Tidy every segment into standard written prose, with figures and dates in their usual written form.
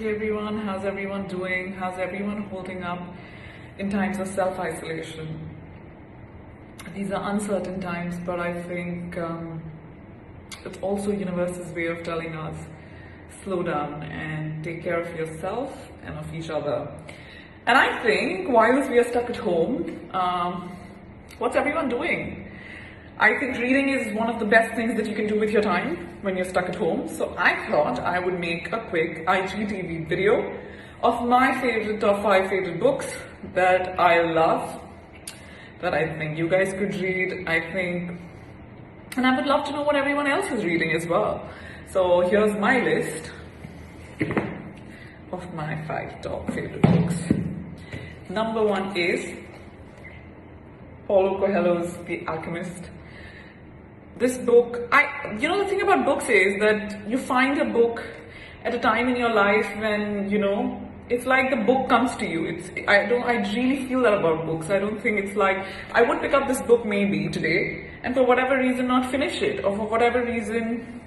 Hey everyone, how's everyone doing? How's everyone holding up in times of self-isolation? These are uncertain times, but I think it's also universe's way of telling us slow down and take care of yourself and of each other. And I think while we are stuck at home, what's everyone doing? I think reading is one of the best things that you can do with your time when you're stuck at home. So I thought I would make a quick IGTV video of my top 5 favorite books that I love, that I think you guys could read, and I would love to know what everyone else is reading as well. So here's my list of my 5 top favorite books. Number 1 is Paulo Coelho's The Alchemist. This book, the thing about books is that you find a book at a time in your life when, it's like the book comes to you. I really feel that about books. I don't think it's like, I would pick up this book maybe today and for whatever reason not finish it, or for whatever reason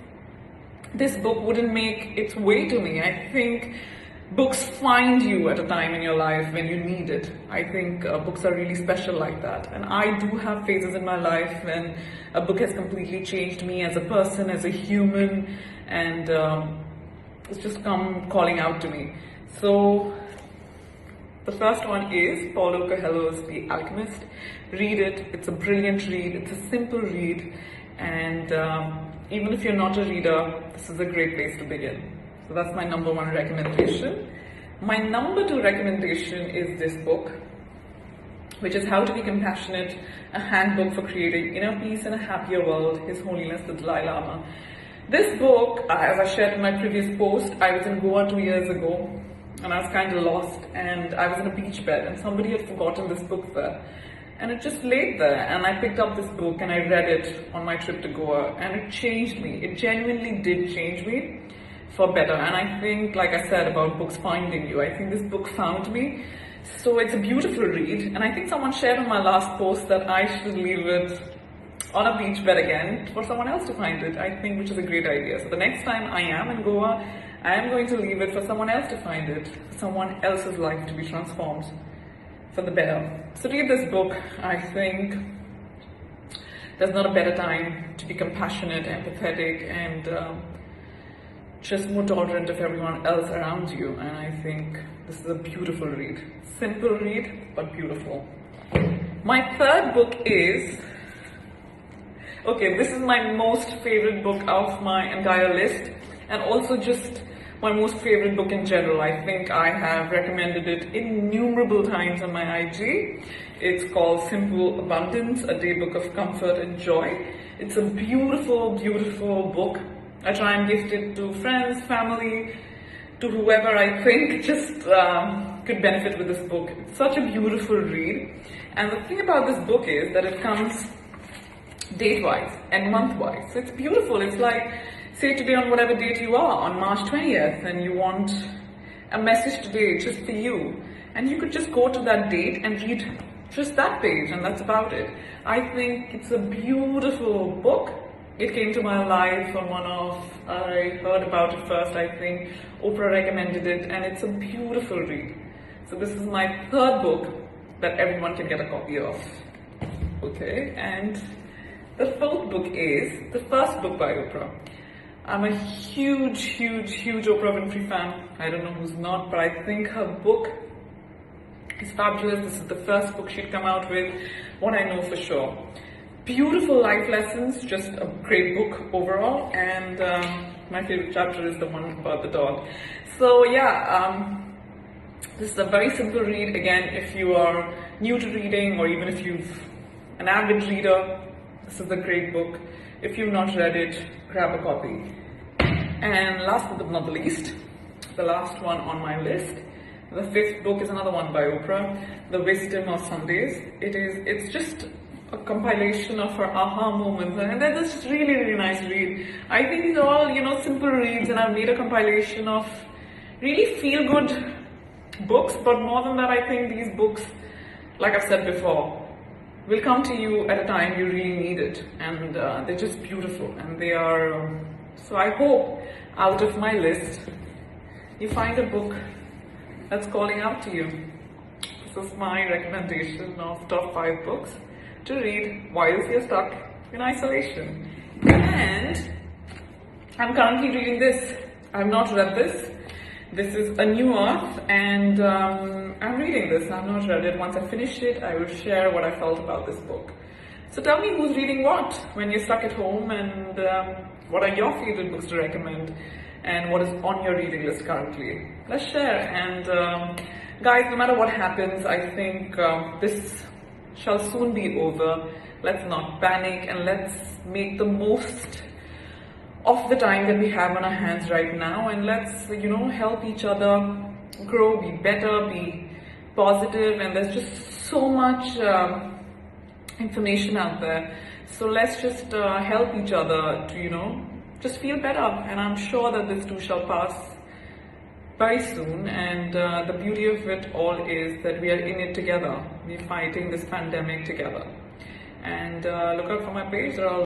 this book wouldn't make its way to me. I think books find you at a time in your life when you need it. I think books are really special like that. And I do have phases in my life when a book has completely changed me as a person, as a human, and it's just come calling out to me. So the first one is Paulo Coelho's The Alchemist. Read it. It's a brilliant read. It's a simple read. And even if you're not a reader, this is a great place to begin. So that's my number 1 recommendation. My number 2 recommendation is this book, which is How to Be Compassionate, a handbook for creating inner peace in a happier world, His Holiness the Dalai Lama. This book, as I shared in my previous post, I was in Goa 2 years ago and I was kind of lost, and I was in a beach bed and somebody had forgotten this book there. And it just laid there, and I picked up this book and I read it on my trip to Goa, and it changed me. It genuinely did change me for better. And I think, like I said about books finding you, I think this book found me. So it's a beautiful read, and I think someone shared on my last post that I should leave it on a beach bed again for someone else to find it, I think, which is a great idea. So the next time I am in Goa, I am going to leave it for someone else to find it, for someone else's life to be transformed for the better. So read this book. I think there's not a better time to be compassionate, empathetic, and just more tolerant of everyone else around you. And I think this is a beautiful read. Simple read, but beautiful. My third book is, this is my most favorite book of my entire list, and also just my most favorite book in general. I think I have recommended it innumerable times on my IG. It's called Simple Abundance, a Daybook of Comfort and Joy. It's a beautiful, beautiful book. I try and gift it to friends, family, to whoever I think just could benefit with this book. It's such a beautiful read. And the thing about this book is that it comes date-wise and month-wise. So it's beautiful. It's like, say today on whatever date you are, on March 20th, and you want a message today just for you. And you could just go to that date and read just that page, and that's about it. I think it's a beautiful book. It came to my life on I heard about it first, I think. Oprah recommended it, and it's a beautiful read. So this is my 3rd book that everyone can get a copy of. Okay, and the 4th book is the first book by Oprah. I'm a huge, huge, huge Oprah Winfrey fan. I don't know who's not, but I think her book is fabulous. This is the first book she'd come out with, one I know for sure. Beautiful life lessons, just a great book overall, and my favorite chapter is the one about the dog. So this is a very simple read. Again, if you are new to reading, or even if you're an avid reader, this is a great book. If you've not read it, grab a copy. And last but not the least, the last one on my list, the 5th book is another one by Oprah, The Wisdom of Sundays. It's just a compilation of her aha moments, and that's just really, really nice read. I think these are all, simple reads, and I've made a compilation of really feel-good books, but more than that, I think these books, like I've said before, will come to you at a time you really need it, and they're just beautiful, and they are, so I hope out of my list you find a book that's calling out to you. This is my recommendation of top 5 books to read whilst you're stuck in isolation. And I'm currently reading this. I've not read this. This is A New Earth, and I'm reading this. I've not read it. Once I finish it, I will share what I felt about this book. So tell me who's reading what when you're stuck at home, and what are your favorite books to recommend, and what is on your reading list currently. Let's share. And guys, no matter what happens, I think this shall soon be over. Let's not panic, and let's make the most of the time that we have on our hands right now, and let's, help each other grow, be better, be positive. And there's just so much information out there, so let's just help each other to just feel better. And I'm sure that this too shall pass very soon. And the beauty of it all is that we are in it together. We're fighting this pandemic together. And look out for my page. There are